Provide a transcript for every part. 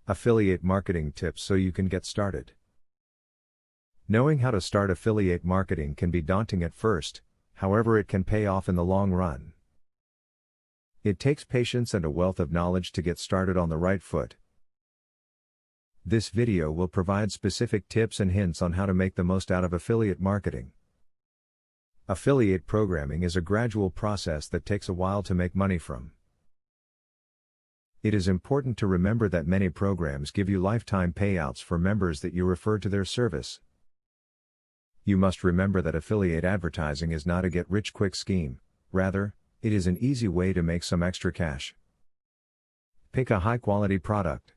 Affiliate marketing tips so you can get started. Knowing how to start affiliate marketing can be daunting at first, however, it can pay off in the long run. It takes patience and a wealth of knowledge to get started on the right foot. This video will provide specific tips and hints on how to make the most out of affiliate marketing. Affiliate programming is a gradual process that takes a while to make money from. It is important to remember that many programs give you lifetime payouts for members that you refer to their service. You must remember that affiliate advertising is not a get-rich-quick scheme, rather, it is an easy way to make some extra cash. Pick a high-quality product.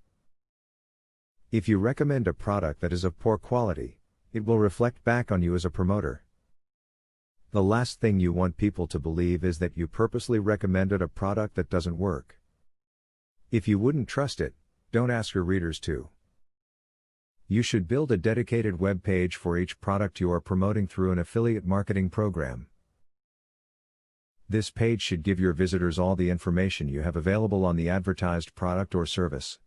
If you recommend a product that is of poor quality, it will reflect back on you as a promoter. The last thing you want people to believe is that you purposely recommended a product that doesn't work. If you wouldn't trust it, don't ask your readers to. You should build a dedicated web page for each product you are promoting through an affiliate marketing program. This page should give your visitors all the information you have available on the advertised product or service.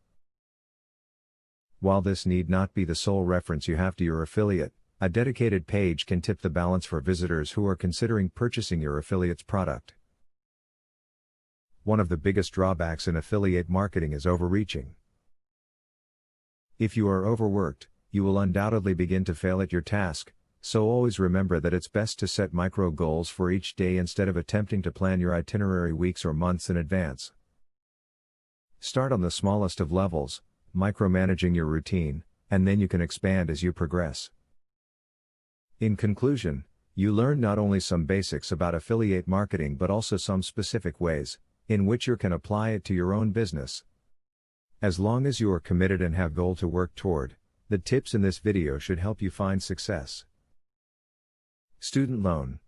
While this need not be the sole reference you have to your affiliate, a dedicated page can tip the balance for visitors who are considering purchasing your affiliate's product. One of the biggest drawbacks in affiliate marketing is overreaching. If you are overworked, you will undoubtedly begin to fail at your task, so always remember that it's best to set micro goals for each day instead of attempting to plan your itinerary weeks or months in advance. Start on the smallest of levels, micromanaging your routine, and then you can expand as you progress. In conclusion, you learned not only some basics about affiliate marketing but also some specific ways in which you can apply it to your own business. As long as you are committed and have a goal to work toward, the tips in this video should help you find success. Student loan.